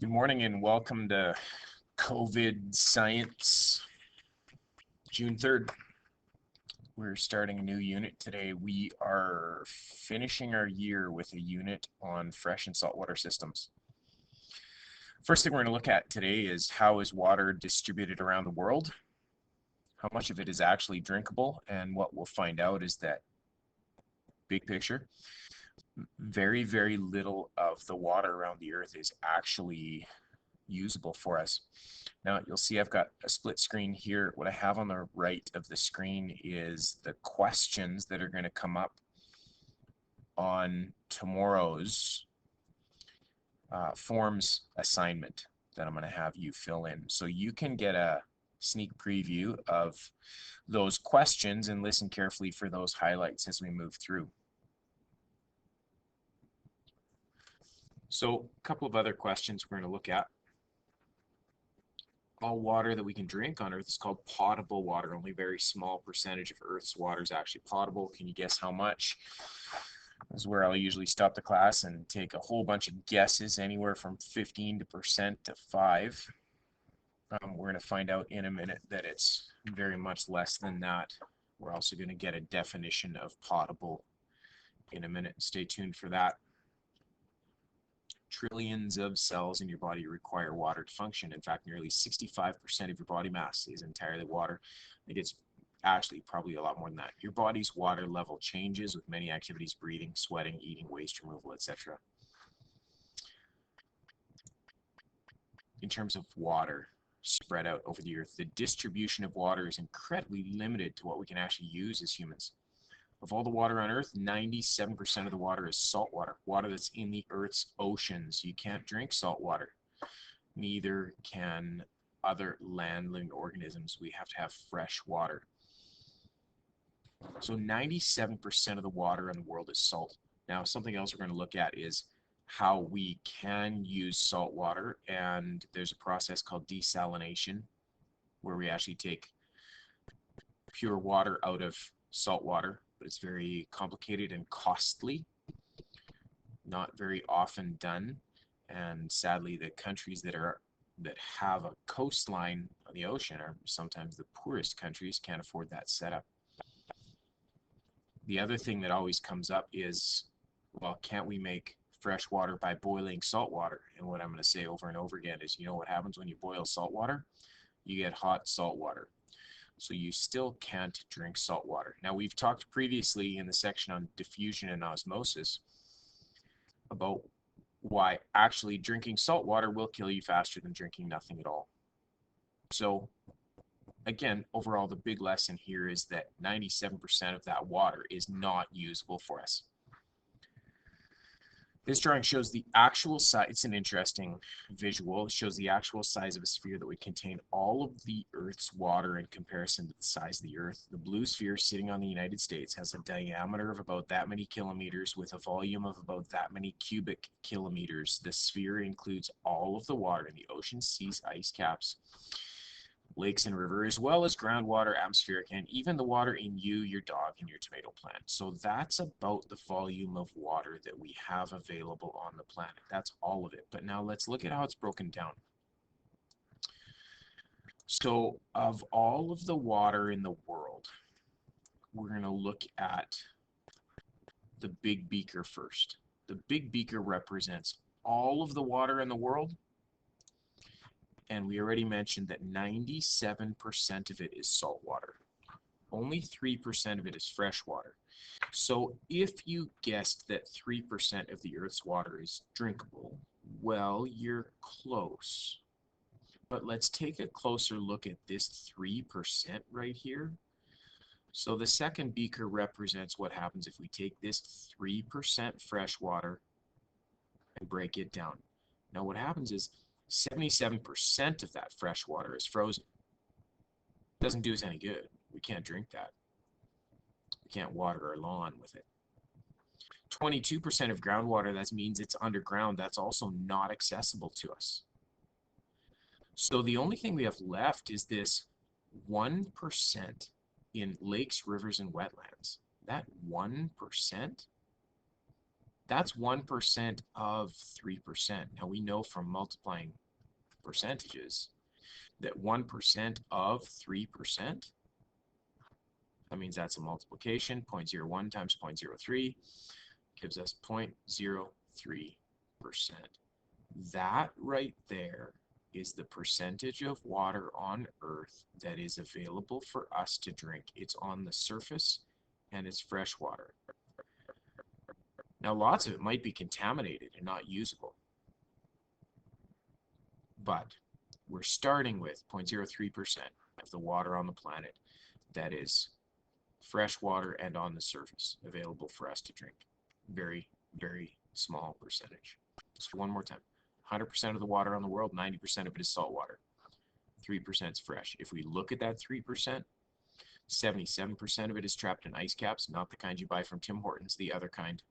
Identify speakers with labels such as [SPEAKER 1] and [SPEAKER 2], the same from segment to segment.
[SPEAKER 1] Good morning and welcome to COVID Science, June 3rd. We're starting a new unit today. We are finishing our year with a unit on fresh and saltwater systems. First thing we're going to look at today is how is water distributed around the world, how much of it is actually drinkable, and what we'll find out is that big picture, very, very little of the water around the earth is actually usable for us. Now you'll see I've got a split screen here. What I have on the right of the screen is the questions that are going to come up on tomorrow's forms assignment that I'm going to have you fill in. So you can get a sneak preview of those questions and listen carefully for those highlights as we move through. So a couple of other questions we're going to look at. All water that we can drink on Earth is called potable water. Only a very small percentage of Earth's water is actually potable. Can you guess how much? This is where I'll usually stop the class and take a whole bunch of guesses, anywhere from 15% to 5. We're going to find out in a minute that it's very much less than that. We're also going to get a definition of potable in a minute. Stay tuned for that. Trillions of cells in your body require water to function. In fact, nearly 65% of your body mass is entirely water. I think it's actually probably a lot more than that. Your body's water level changes with many activities: breathing, sweating, eating, waste removal, etc. In terms of water spread out over the earth, the distribution of water is incredibly limited to what we can actually use as humans. Of all the water on Earth, 97% of the water is salt water, water that's in the Earth's oceans. You can't drink salt water. Neither can other land-living organisms. We have to have fresh water. So 97% of the water in the world is salt. Now, something else we're going to look at is how we can use salt water, and there's a process called desalination, where we actually take pure water out of salt water, but it's very complicated and costly, not very often done, and sadly the countries that have a coastline on the ocean are sometimes the poorest countries, can't afford that setup. The other thing that always comes up is, well, can't we make fresh water by boiling salt water? And what I'm going to say over and over again is, you know what happens when you boil salt water? You get hot salt water. So you still can't drink salt water. Now, we've talked previously in the section on diffusion and osmosis about why actually drinking salt water will kill you faster than drinking nothing at all. So again, overall, the big lesson here is that 97% of that water is not usable for us. This drawing shows the actual size. It's an interesting visual. It shows the actual size of a sphere that would contain all of the Earth's water in comparison to the size of the Earth. The blue sphere sitting on the United States has a diameter of about that many kilometers with a volume of about that many cubic kilometers. The sphere includes all of the water in the oceans, seas, ice caps, lakes and rivers, as well as groundwater, atmospheric, and even the water in you, your dog, and your tomato plant. So that's about the volume of water that we have available on the planet. That's all of it. But now let's look at how it's broken down. So of all of the water in the world, we're going to look at the big beaker first. The big beaker represents all of the water in the world. And we already mentioned that 97% of it is salt water. Only 3% of it is fresh water. So if you guessed that 3% of the Earth's water is drinkable, well, you're close. But let's take a closer look at this 3% right here. So the second beaker represents what happens if we take this 3% fresh water and break it down. Now what happens is 77% of that fresh water is frozen. Doesn't do us any good. We can't drink that. We can't water our lawn with it. 22% of groundwater, that means it's underground. That's also not accessible to us. So the only thing we have left is this 1% in lakes, rivers, and wetlands. That 1%, That's 1% of 3%. Now we know from multiplying percentages that 1% of 3%, that means that's a multiplication. 0.01 times 0.03 gives us 0.03%. That right there is the percentage of water on Earth that is available for us to drink. It's on the surface and it's fresh water. Now, lots of it might be contaminated and not usable, but we're starting with 0.03% of the water on the planet that is fresh water and on the surface available for us to drink. Very, very small percentage. So one more time. 100% of the water on the world, 90% of it is salt water. 3% is fresh. If we look at that 3%, 77% of it is trapped in ice caps, not the kind you buy from Tim Hortons, the other kind.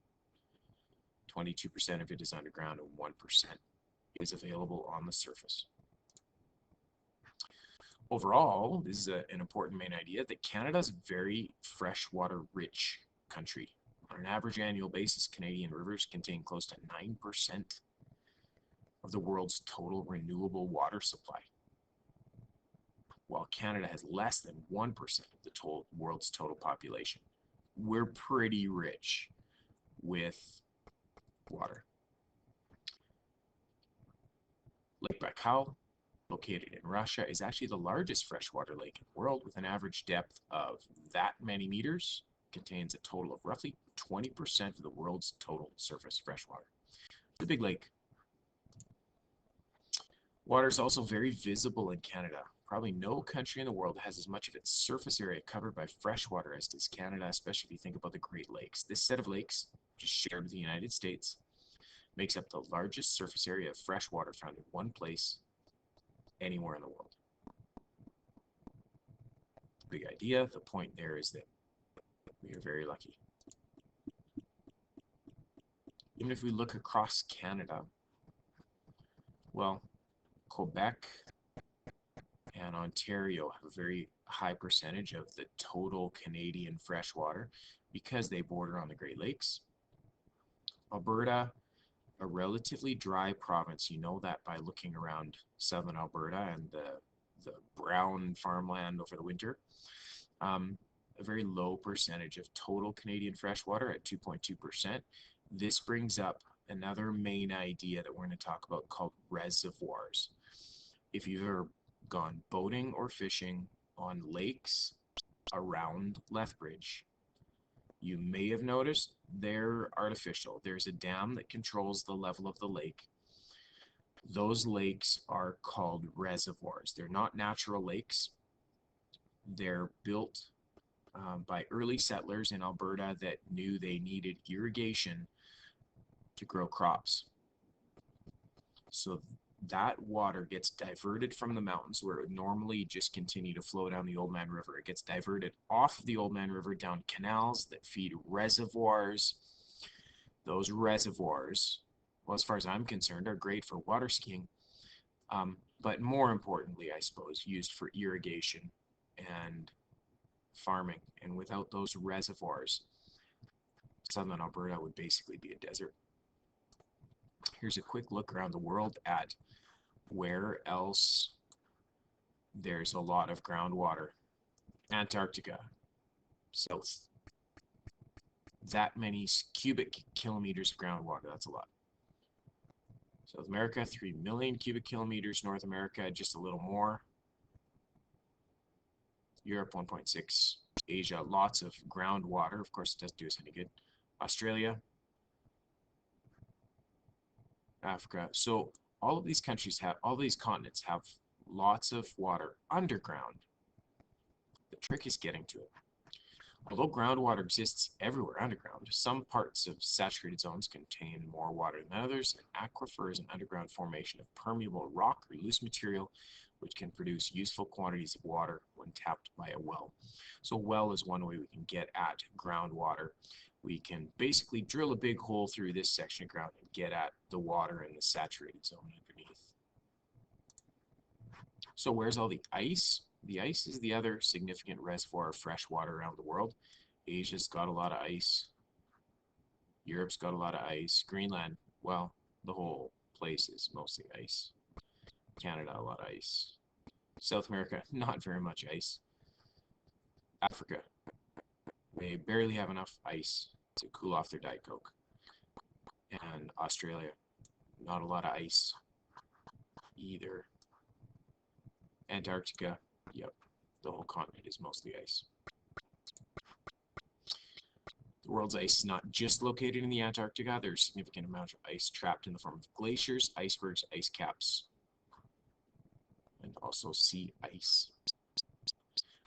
[SPEAKER 1] 22% of it is underground, and 1% is available on the surface. Overall, this is an important main idea that Canada is a very freshwater rich country. On an average annual basis, Canadian rivers contain close to 9% of the world's total renewable water supply, while Canada has less than 1% of the world's total population. We're pretty rich with water. Lake Baikal, located in Russia, is actually the largest freshwater lake in the world with an average depth of that many meters. Contains a total of roughly 20% of the world's total surface freshwater. It's a big lake. Water is also very visible in Canada. Probably no country in the world has as much of its surface area covered by freshwater as does Canada, especially if you think about the Great Lakes. This set of lakes, which is shared with the United States, makes up the largest surface area of freshwater found in one place anywhere in the world. Big idea. The point there is that we are very lucky. Even if we look across Canada, well, Quebec and Ontario have a very high percentage of the total Canadian freshwater because they border on the Great Lakes. Alberta, a relatively dry province. You know that by looking around southern Alberta and the brown farmland over the winter. A very low percentage of total Canadian freshwater at 2.2%. This brings up another main idea that we're going to talk about called reservoirs. If you've ever gone boating or fishing on lakes around Lethbridge, you may have noticed they're artificial. There's a dam that controls the level of the lake. Those lakes are called reservoirs. They're not natural lakes. They're built by early settlers in Alberta that knew they needed irrigation to grow crops. So that water gets diverted from the mountains where it would normally just continue to flow down the Oldman River. It gets diverted off the Oldman River down canals that feed reservoirs. Those reservoirs, well, as far as I'm concerned, are great for water skiing, but more importantly, I suppose, used for irrigation and farming. And without those reservoirs, southern Alberta would basically be a desert. Here's a quick look around the world at where else there's a lot of groundwater. Antarctica, south. That many cubic kilometers of groundwater, that's a lot. South America, 3 million cubic kilometers. North America, just a little more. Europe, 1.6. Asia, lots of groundwater. Of course, it doesn't do us any good. Australia, Africa. So all of these countries have, all these continents have lots of water underground. The trick is getting to it. Although groundwater exists everywhere underground, some parts of saturated zones contain more water than others. An aquifer is an underground formation of permeable rock or loose material which can produce useful quantities of water when tapped by a well. So a well is one way we can get at groundwater. We can basically drill a big hole through this section of ground and get at the water in the saturated zone underneath. So where's all the ice? The ice is the other significant reservoir of fresh water around the world. Asia's got a lot of ice. Europe's got a lot of ice. Greenland, well, the whole place is mostly ice. Canada, a lot of ice. South America, not very much ice. Africa, they barely have enough ice to cool off their Diet Coke. And Australia, not a lot of ice either. Antarctica, yep, the whole continent is mostly ice. The world's ice is not just located in the Antarctica. There's a significant amount of ice trapped in the form of glaciers, icebergs, ice caps, and also sea ice.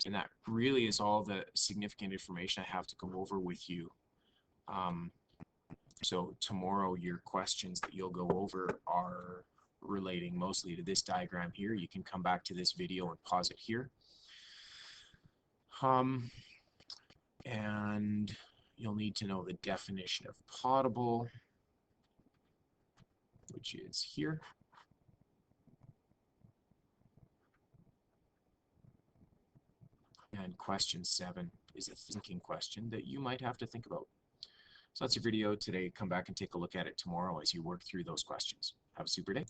[SPEAKER 1] And that really is all the significant information I have to go over with you. So tomorrow your questions that you'll go over are relating mostly to this diagram here. You can come back to this video and pause it here. And you'll need to know the definition of potable, which is here. And question 7 is a thinking question that you might have to think about. So that's your video today. Come back and take a look at it tomorrow as you work through those questions. Have a super day.